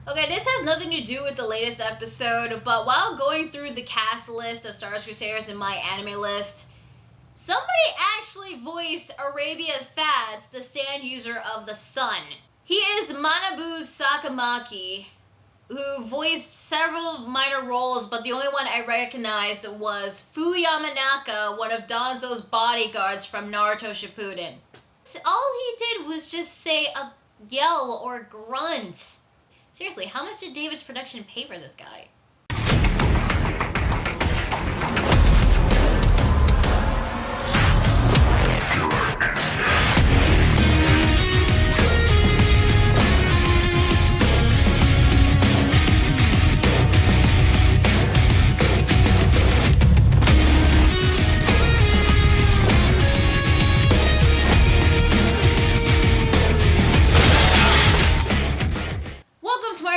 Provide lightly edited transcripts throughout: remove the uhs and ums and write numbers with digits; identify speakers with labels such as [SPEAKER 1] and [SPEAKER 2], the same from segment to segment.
[SPEAKER 1] Okay, this has nothing to do with the latest episode, but while going through the cast list of Stardust Crusaders in my anime list, somebody actually voiced Arabia Fats, the stand user of the sun. He is Manabu Sakamaki, who voiced several minor roles, but the only one I recognized was Fu Yamanaka, one of Danzo's bodyguards from Naruto Shippuden. All he did was just say a yell or grunt. Seriously, how much did David's production pay for this guy?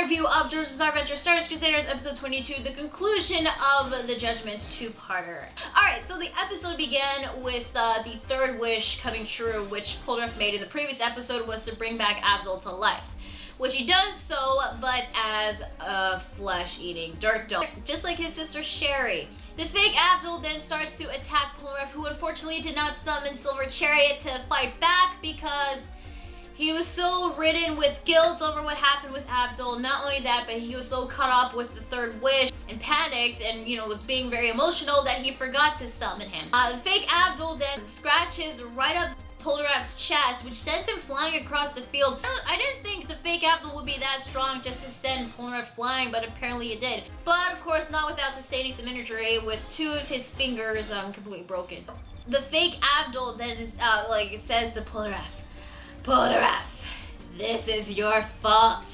[SPEAKER 1] Review of Jojo's Bizarre Adventure Stardust Crusaders episode 22, the conclusion of the Judgment two-parter. Alright, so the episode began with the third wish coming true, which Polnareff made in the previous episode, was to bring back Avdol to life. Which he does so, but as a flesh-eating dirt dog, just like his sister Sherry. The fake Avdol then starts to attack Polnareff, who unfortunately did not summon Silver Chariot to fight back because he was so ridden with guilt over what happened with Avdol. Not only that, but he was so caught up with the third wish and panicked and, was being very emotional that he forgot to summon him. The fake Avdol then scratches right up Polnareff's chest, which sends him flying across the field. I didn't think the fake Avdol would be that strong just to send Polnareff flying, but apparently it did. But of course, not without sustaining some injury, with two of his fingers completely broken. The fake Avdol then says to Polnareff, this is your fault.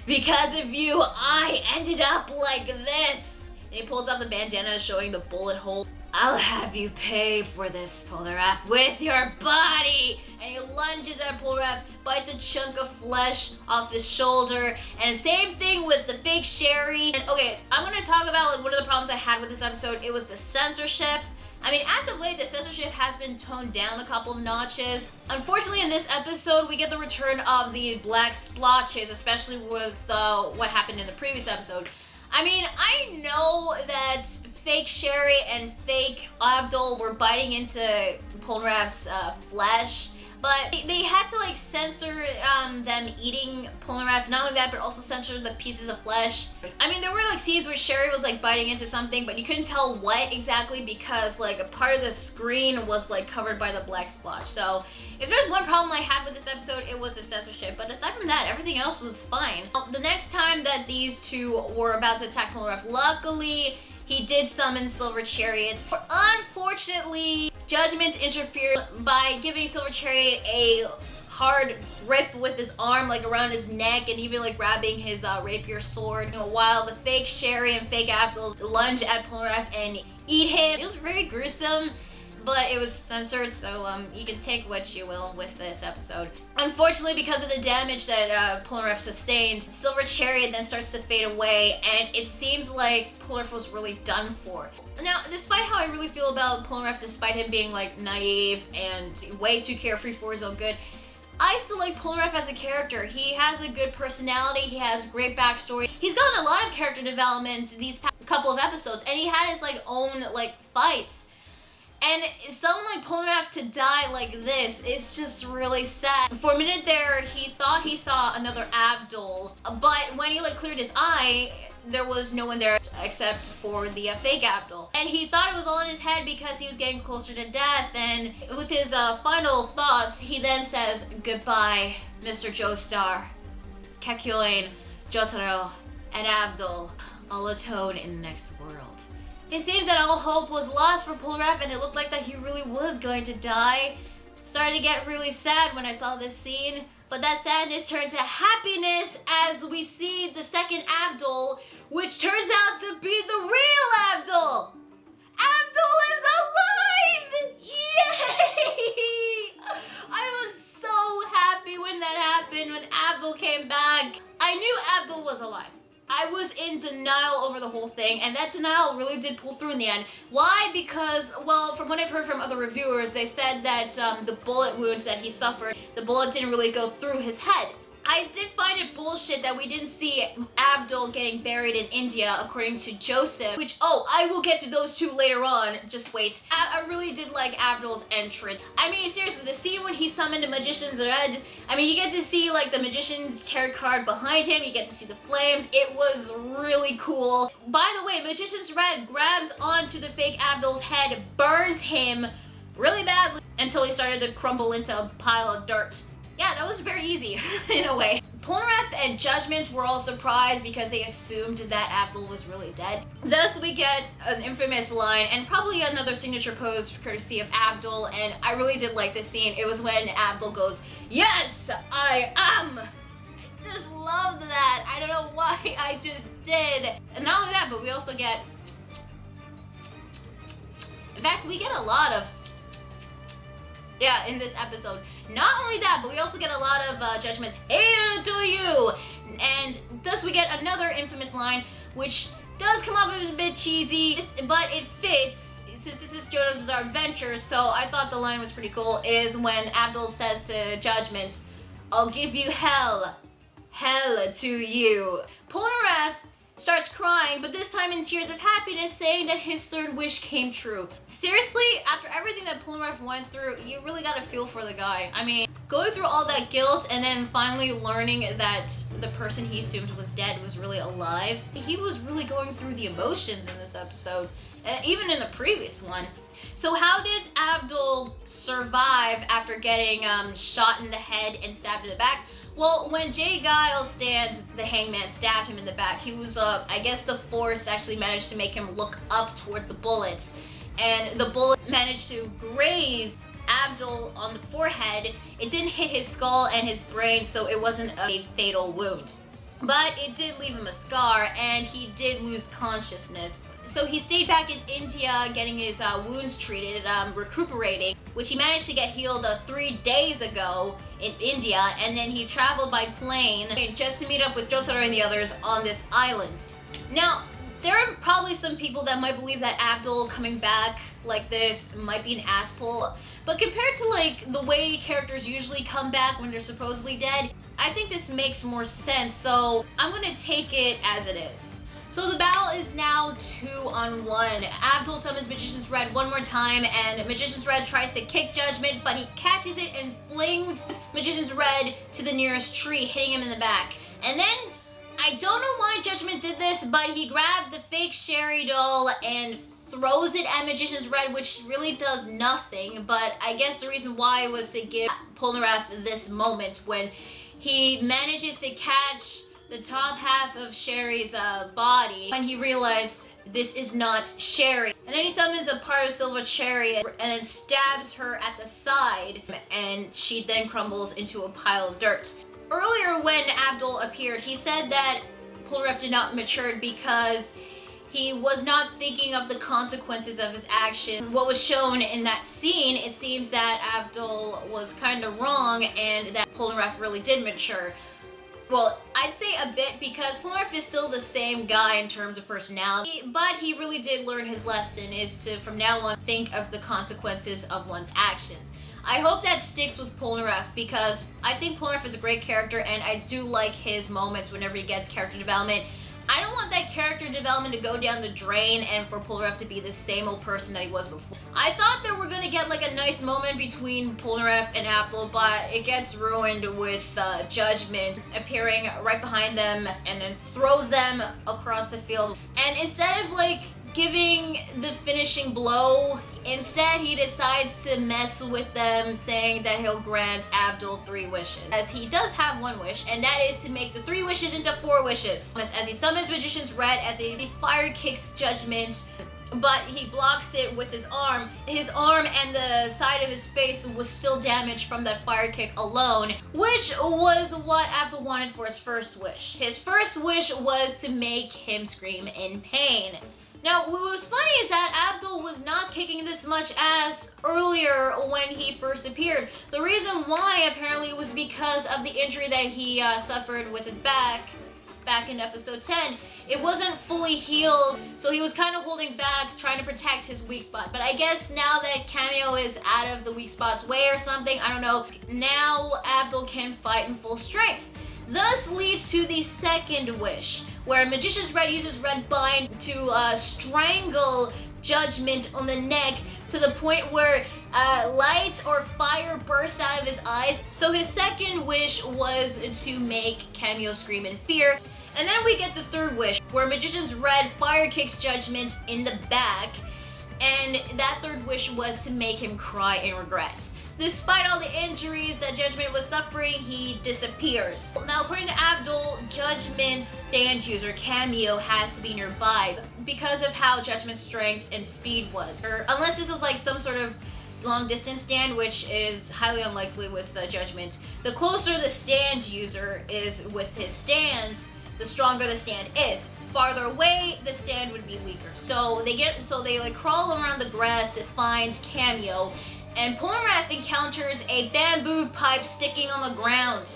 [SPEAKER 1] Because of you, I ended up like this. And he pulls out the bandana showing the bullet hole. I'll have you pay for this, Polnareff, with your body. And he lunges at Polnareff, bites a chunk of flesh off his shoulder. And same thing with the fake Sherry. And okay, I'm gonna talk about one of the problems I had with this episode. It was the censorship. I mean, as of late, the censorship has been toned down a couple of notches. Unfortunately, in this episode, we get the return of the black splotches, especially with what happened in the previous episode. I mean, I know that fake Sherry and fake Avdol were biting into Polnareff's flesh, but they had to censor them eating Polnareff. Not only that, but also censor the pieces of flesh. I mean, there were scenes where Sherry was biting into something, but you couldn't tell what exactly because a part of the screen was covered by the black splotch. So if there's one problem I had with this episode, it was the censorship. But aside from that, everything else was fine. The next time that these two were about to attack Polnareff, luckily he did summon Silver Chariot. Unfortunately, Judement interfered by giving Silver Chariot a hard grip with his arm, around his neck, and even grabbing his rapier sword. While the fake Sherry and fake Avdol lunge at Polnareff and eat him. It was very gruesome, but it was censored, so you can take what you will with this episode. Unfortunately, because of the damage that Polnareff sustained, Silver Chariot then starts to fade away, and it seems like Polnareff was really done for. Now, despite how I really feel about Polnareff, despite him being naive and way too carefree for his own good, I still like Polnareff as a character. He has a good personality, he has great backstory. He's gotten a lot of character development these past couple of episodes, and he had his own fights. And someone like Polnareff to die like this is just really sad. For a minute there, he thought he saw another Avdol, but when he cleared his eye, there was no one there except for the fake Avdol. And he thought it was all in his head because he was getting closer to death, and with his final thoughts, he then says, goodbye, Mr. Joestar, Kakyoin, Jotaro, and Avdol, all atone in the next world. It seems that all hope was lost for Polnareff, and it looked like that he really was going to die. Started to get really sad when I saw this scene, but that sadness turned to happiness as we see the second Avdol, which turns out to be the real Avdol! Avdol is alive! Yay! I was so happy when that happened, when Avdol came back. I knew Avdol was alive. I was in denial over the whole thing, and that denial really did pull through in the end. Why? Because, well, from what I've heard from other reviewers, they said that the bullet wound that he suffered, the bullet didn't really go through his head. I did find it bullshit that we didn't see Avdol getting buried in India, according to Joseph, which, oh, I will get to those two later on, just wait. I really did like Avdol's entrance. I mean, seriously, the scene when he summoned the Magician's Red, I mean, you get to see, like, the Magician's tarot card behind him, you get to see the flames, it was really cool. By the way, Magician's Red grabs onto the fake Avdol's head, burns him really badly, until he started to crumble into a pile of dirt. Yeah, that was very easy, in a way. Polnareff and Judement were all surprised because they assumed that Avdol was really dead. Thus, we get an infamous line and probably another signature pose courtesy of Avdol, and I really did like this scene. It was when Avdol goes, "Yes, I am!" I just loved that. I don't know why, I just did. And not only that, but we also get... In fact, we get a lot of... Yeah, in this episode. Not only that, but we also get a lot of Judgment's HAIL2U! And thus we get another infamous line, which does come off as a bit cheesy, but it fits, since this is JoJo's Bizarre Adventure, so I thought the line was pretty cool. It is when Avdol says to Judement, "I'll give you hell, HELL2U." Polnareff starts crying, but this time in tears of happiness, saying that his third wish came true. Seriously, after everything that Polnareff went through, you really gotta feel for the guy. I mean, going through all that guilt and then finally learning that the person he assumed was dead was really alive. He was really going through the emotions in this episode, even in the previous one. So how did Avdol survive after getting shot in the head and stabbed in the back? Well, when Jay Giles stands, the hangman stabbed him in the back. He was, I guess the force actually managed to make him look up toward the bullets. And the bullet managed to graze Avdol on the forehead. It didn't hit his skull and his brain, so it wasn't a fatal wound. But it did leave him a scar, and he did lose consciousness. So he stayed back in India getting his wounds treated, recuperating, which he managed to get healed 3 days ago in India, and then he traveled by plane just to meet up with Jotaro and the others on this island. Now, there are probably some people that might believe that Avdol coming back like this might be an asspull, but compared to like the way characters usually come back when they're supposedly dead, I think this makes more sense, so I'm gonna take it as it is. So the battle is now 2-on-1. Avdol summons Magician's Red one more time, and Magician's Red tries to kick Judement, but he catches it and flings Magician's Red to the nearest tree, hitting him in the back. And then, I don't know why Judement did this, but he grabbed the fake Sherry doll and throws it at Magician's Red, which really does nothing, but I guess the reason why was to give Polnareff this moment when he manages to catch the top half of Sherry's body when he realized this is not Sherry. And then he summons a part of Silver Cherry and then stabs her at the side, and she then crumbles into a pile of dirt. Earlier when Avdol appeared, he said that Polnareff did not mature because he was not thinking of the consequences of his action. What was shown in that scene, it seems that Avdol was kind of wrong and that Polnareff really did mature. Well, I'd say a bit because Polnareff is still the same guy in terms of personality, but he really did learn his lesson, is to from now on think of the consequences of one's actions. I hope that sticks with Polnareff because I think Polnareff is a great character and I do like his moments whenever he gets character development. I don't want that character development to go down the drain and for Polnareff to be the same old person that he was before. I thought that we're gonna get like a nice moment between Polnareff and Avdol, but it gets ruined with Judement appearing right behind them and then throws them across the field. And instead of like giving the finishing blow, instead he decides to mess with them, saying that he'll grant Avdol 3 wishes. As he does have 1 wish, and that is to make the 3 wishes into 4 wishes. As he summons Magician's Red, as he fire kicks Judement, but he blocks it with his arm. His arm and the side of his face was still damaged from that fire kick alone, which was what Avdol wanted for his first wish. His first wish was to make him scream in pain. Now, what was funny is that Avdol was not kicking this much ass earlier when he first appeared. The reason why, apparently, was because of the injury that he suffered with his back in episode 10. It wasn't fully healed, so he was kind of holding back, trying to protect his weak spot. But I guess now that Cameo is out of the weak spot's way or something, I don't know, now Avdol can fight in full strength. Thus leads to the second wish, where Magician's Red uses Red Bind to strangle Judgment on the neck to the point where light or fire bursts out of his eyes. So his second wish was to make Cameo scream in fear. And then we get the third wish, where Magician's Red fire kicks Judgment in the back, and that third wish was to make him cry in regret. Despite all the injuries that Judgment was suffering, he disappears. Now, according to Avdol, Judgment's stand user, Cameo, has to be nearby because of how Judgment's strength and speed was. Or unless this was like some sort of long distance stand, which is highly unlikely with Judgment. The closer the stand user is with his stands, the stronger the stand is. Farther away, the stand would be weaker. So they like crawl around the grass to find Cameo, and Polnareff encounters a bamboo pipe sticking on the ground.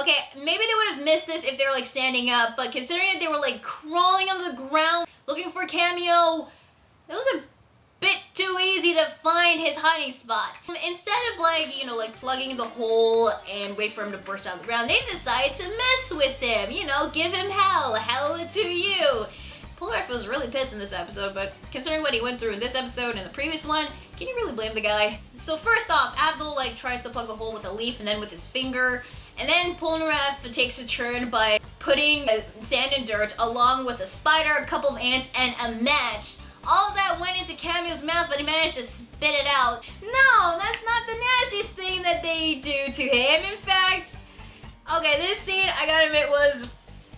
[SPEAKER 1] Okay, maybe they would have missed this if they were like standing up, but considering that they were like crawling on the ground looking for Cameo, it was a bit too easy to find his hiding spot. Instead of like, you know, like plugging the hole and wait for him to burst out of the ground, they decided to mess with him, you know, give him hell, HELL2U. Polnareff was really pissed in this episode, but considering what he went through in this episode and the previous one, can you really blame the guy? So first off, Avdol like tries to plug the hole with a leaf and then with his finger, and then Polnareff takes a turn by putting sand and dirt along with a spider, a couple of ants, and a match. All that went into Cameo's mouth, but he managed to spit it out. No, that's not the nastiest thing that they do to him. In fact, okay, this scene, I gotta admit, was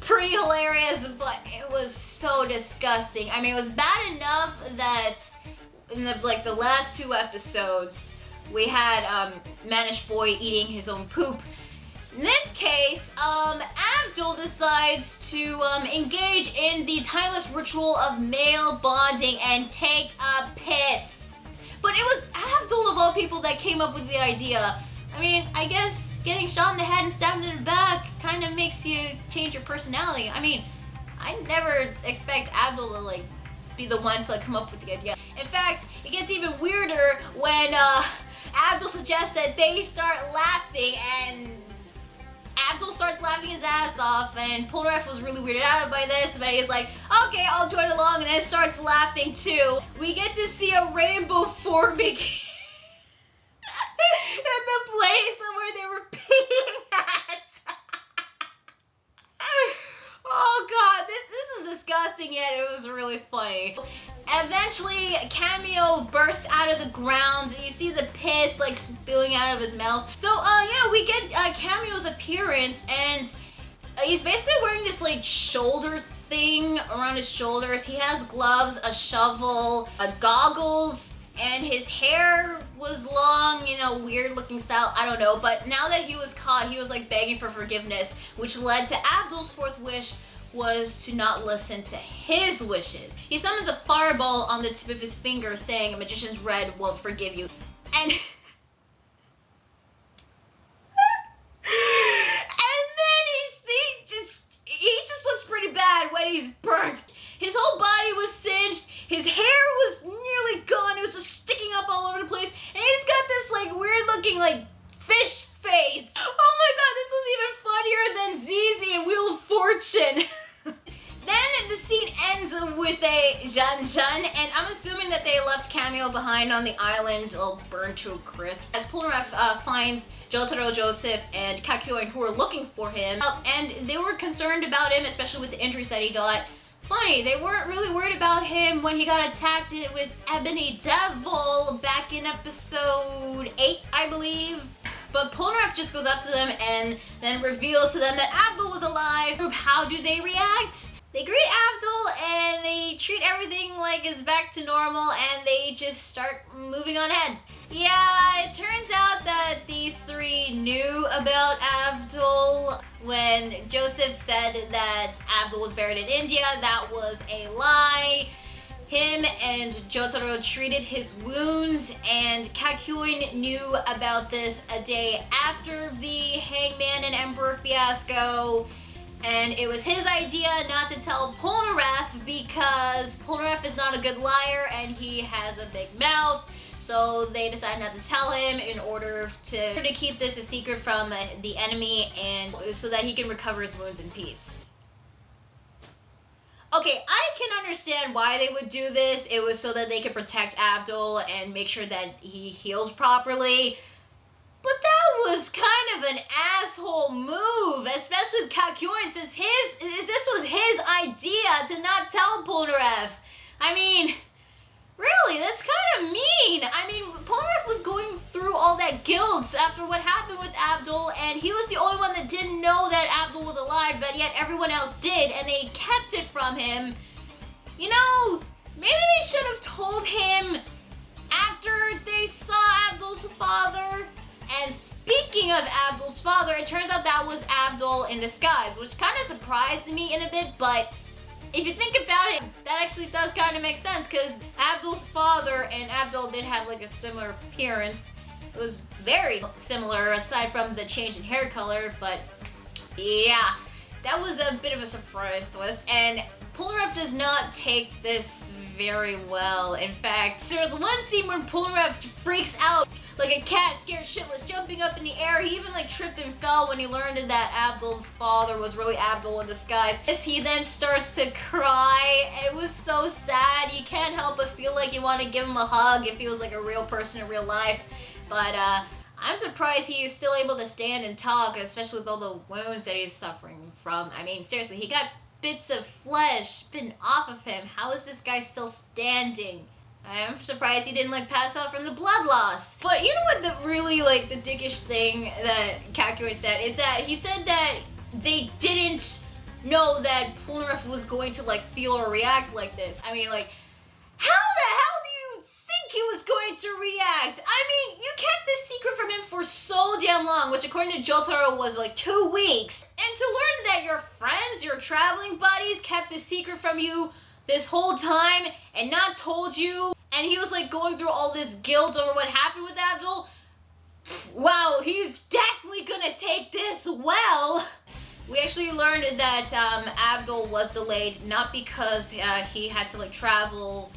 [SPEAKER 1] pretty hilarious, but it was so disgusting. I mean, it was bad enough that in the last two episodes, we had Manish Boy eating his own poop. In this case, Avdol decides to engage in the timeless ritual of male bonding and take a piss. But it was Avdol of all people that came up with the idea. I mean, I guess getting shot in the head and stabbed in the back kind of makes you change your personality. I mean, I never expect Avdol to like be the one to like come up with the idea. In fact, it gets even weirder when Avdol suggests that they start laughing, and Avdol starts laughing his ass off, and Polnareff was really weirded out by this, but he's like, okay, I'll join along, and then starts laughing too. We get to see a rainbow forming in the place where they were peeing at. Oh god, this is disgusting, yet it was really funny. Eventually, Cameo bursts out of the ground. You see the piss like spilling out of his mouth. So yeah, we get Cameo's appearance, and he's basically wearing this like shoulder thing around his shoulders. He has gloves, a shovel, goggles, and his hair was long, you know, weird looking style, I don't know. But now that he was caught, he was like begging for forgiveness, which led to Avdol's fourth wish was to not listen to his wishes. He summons a fireball on the tip of his finger, saying, "A magician's red won't forgive you." And he just looks pretty bad when he's burnt. His whole body was singed, his hair was nearly gone, it was just sticking up all over the place, and he's got this like weird looking like fish face. Oh my god, this was even funnier than Zizi in Wheel of Fortune. Then the scene ends with a Jan, and I'm assuming that they left Cameo behind on the island, all burned to a crisp, as Polnareff finds Jotaro, Joseph, and Kakyoin, who were looking for him, and they were concerned about him, especially with the injuries that he got. Funny, they weren't really worried about him when he got attacked with Ebony Devil back in episode 8, I believe. But Polnareff just goes up to them and then reveals to them that Avdol was alive. How do they react? They greet Avdol and they treat everything like it's back to normal, and they just start moving on ahead. Yeah, it turns out that these three knew about Avdol. When Joseph said that Avdol was buried in India, that was a lie. Him and Jotaro treated his wounds, and Kakyoin knew about this a day after the Hangman and Emperor fiasco. And it was his idea not to tell Polnareff because Polnareff is not a good liar and he has a big mouth. So they decide not to tell him in order to keep this a secret from the enemy, and so that he can recover his wounds in peace. Okay, I can understand why they would do this. It was so that they could protect Avdol and make sure that he heals properly. But that was kind of an asshole move, especially with Kakyoin, since this was his idea to not tell Polnareff. I mean, really, that's kind of mean. I mean, Polnareff was going through all that guilt after what happened with Avdol, and he was the only one that didn't know that Avdol was alive, but yet everyone else did, and they kept it from him. You know, maybe they should have told him after they saw Avdol's father. And speaking of Avdol's father, it turns out that was Avdol in disguise, which kind of surprised me in a bit, but if you think about it, that actually does kind of make sense, because Avdol's father and Avdol did have like a similar appearance. It was very similar aside from the change in hair color, but yeah, that was a bit of a surprise twist, and Polnareff does not take this very well. In fact, there was one scene when Polnareff freaks out like a cat scared shitless, jumping up in the air. He even like tripped and fell when he learned that Avdol's father was really Avdol in disguise. He then starts to cry. It was so sad. You can't help but feel like you want to give him a hug if he was like a real person in real life. But I'm surprised he is still able to stand and talk, especially with all the wounds that he's suffering from. I mean, seriously, he got bits of flesh bitten off of him. How is this guy still standing? I'm surprised he didn't like pass out from the blood loss. But you know what the really like the dickish thing that Kakyoin said is that he said that they didn't know that Polnareff was going to like feel or react like this. I mean, like, how the hell do you think he was going to react? I mean, you kept this secret from him for so damn long, which according to Jotaro was like 2 weeks. And to learn that your friends, your traveling buddies kept this secret from you this whole time and not told you, and he was like going through all this guilt over what happened with Avdol. Wow, he's definitely gonna take this well. We actually learned that Avdol was delayed not because he had to like travel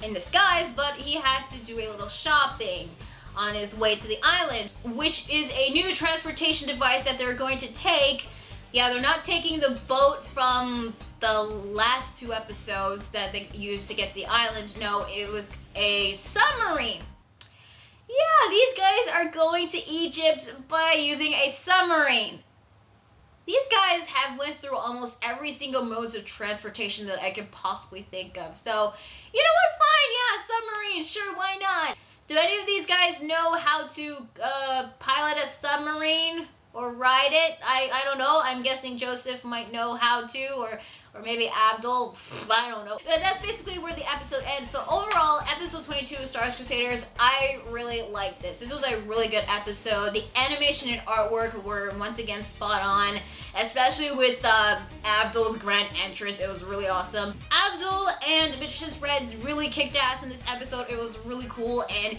[SPEAKER 1] in disguise, but he had to do a little shopping on his way to the island, which is a new transportation device that they're going to take. Yeah, they're not taking the boat from the last 2 episodes that they used to get to the island. No, it was a submarine. Yeah, these guys are going to Egypt by using a submarine. These guys have went through almost every single modes of transportation that I could possibly think of. So, you know what? Fine, yeah, submarine, sure, why not? Do any of these guys know how to pilot a submarine or ride it? I don't know. I'm guessing Joseph might know how to, or maybe Avdol, I don't know. But that's basically where the episode ends. So overall, episode 22 of Stardust Crusaders, I really liked this. This was a really good episode. The animation and artwork were once again spot on, especially with Avdol's grand entrance. It was really awesome. Avdol and Magician's Red really kicked ass in this episode. It was really cool, and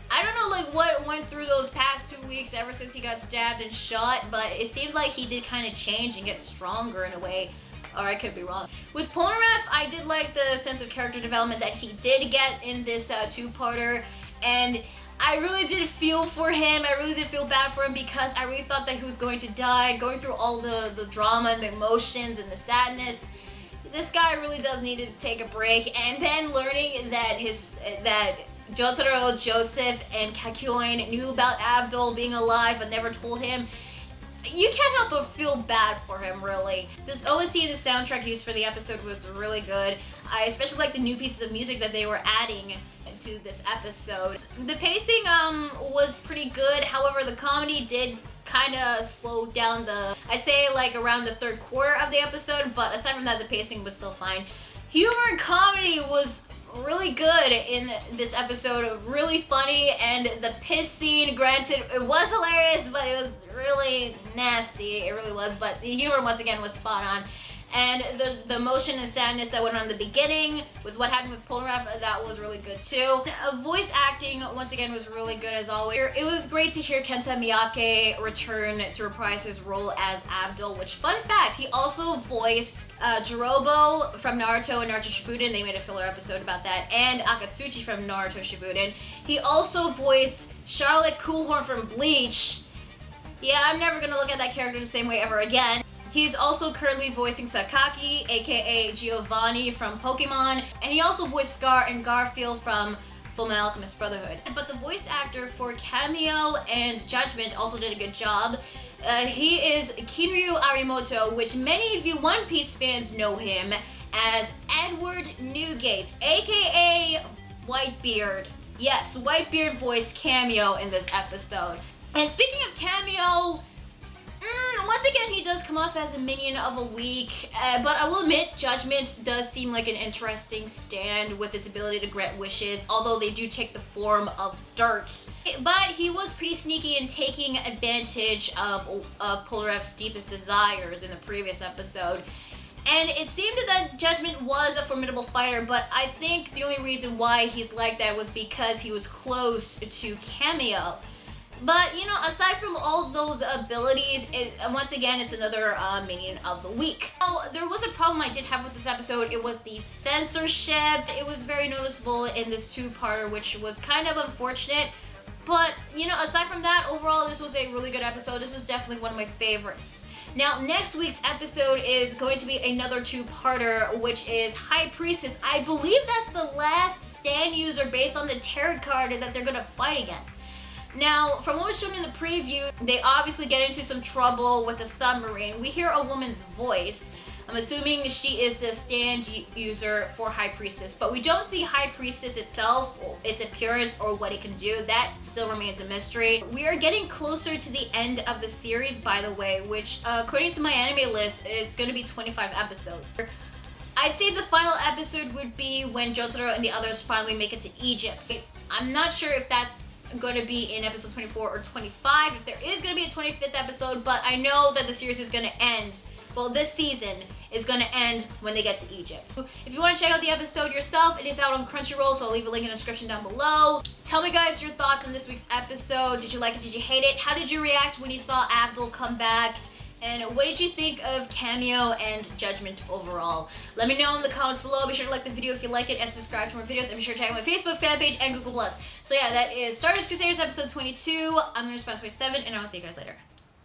[SPEAKER 1] I don't know like what went through those past 2 weeks ever since he got stabbed and shot, but it seemed like he did kind of change and get stronger in a way. Or I could be wrong. With Polnareff, I did like the sense of character development that he did get in this 2-parter, and I really did feel for him. I really did feel bad for him because I really thought that he was going to die, going through all the drama and the emotions and the sadness. This guy really does need to take a break, and then learning that Jotaro, Joseph, and Kakyoin knew about Avdol being alive but never told him. You can't help but feel bad for him, really. This OST and the soundtrack used for the episode was really good. I especially like the new pieces of music that they were adding to this episode. The pacing was pretty good. However, the comedy did kind of slow down I say like around the 3rd quarter of the episode, but aside from that, the pacing was still fine. Humor and comedy was really good in this episode, really funny, and the piss scene, granted, it was hilarious, but it was really nasty, it really was, but the humor once again was spot on. And the emotion and sadness that went on in the beginning with what happened with Polnareff, that was really good too. Voice acting, once again, was really good as always. It was great to hear Kenta Miyake return to reprise his role as Avdol, which, fun fact, he also voiced Jirobo from Naruto and Naruto Shippuden. They made a filler episode about that. And Akatsuchi from Naruto Shippuden. He also voiced Charlotte Coolhorn from Bleach. Yeah, I'm never gonna look at that character the same way ever again. He's also currently voicing Sakaki, aka Giovanni from Pokemon, and he also voiced Scar and Garfield from Fullmetal Alchemist Brotherhood. But the voice actor for Cameo and Judgment also did a good job. He is Kinryu Arimoto, which many of you One Piece fans know him as Edward Newgate, aka Whitebeard. Yes, Whitebeard voiced Cameo in this episode. And speaking of Cameo, once again, he does come off as a minion of a week, but I will admit, Judgment does seem like an interesting stand with its ability to grant wishes, although they do take the form of dirt. But he was pretty sneaky in taking advantage of Polnareff's deepest desires in the previous episode. And it seemed that Judgment was a formidable fighter, but I think the only reason why he's like that was because he was close to Cameo. But, you know, aside from all those abilities, once again, it's another minion of the week. Now, there was a problem I did have with this episode. It was the censorship. It was very noticeable in this two-parter, which was kind of unfortunate. But, you know, aside from that, overall, this was a really good episode. This was definitely one of my favorites. Now, next week's episode is going to be another two-parter, which is High Priestess. I believe that's the last stand user based on the tarot card that they're going to fight against. Now, from what was shown in the preview, they obviously get into some trouble with the submarine. We hear a woman's voice. I'm assuming she is the stand user for High Priestess, but we don't see High Priestess itself, its appearance, or what it can do. That still remains a mystery. We are getting closer to the end of the series, by the way, which, according to my anime list, is going to be 25 episodes. I'd say the final episode would be when Jotaro and the others finally make it to Egypt. I'm not sure if that's going to be in episode 24 or 25, if there is going to be a 25th episode, but I know that the series is going to end, well, this season is going to end when they get to Egypt. So if you want to check out the episode yourself, it is out on Crunchyroll, so I'll leave a link in the description down below. Tell me, guys, your thoughts on this week's episode. Did you like it? Did you hate it? How did you react when you saw Avdol come back? And what did you think of Cameo and Judgment overall? Let me know in the comments below. Be sure to like the video if you like it and subscribe to more videos. And be sure to check out my Facebook fan page and Google+. So yeah, that is Stardust Crusaders episode 22. I'm going to respond 27, and I'll see you guys later.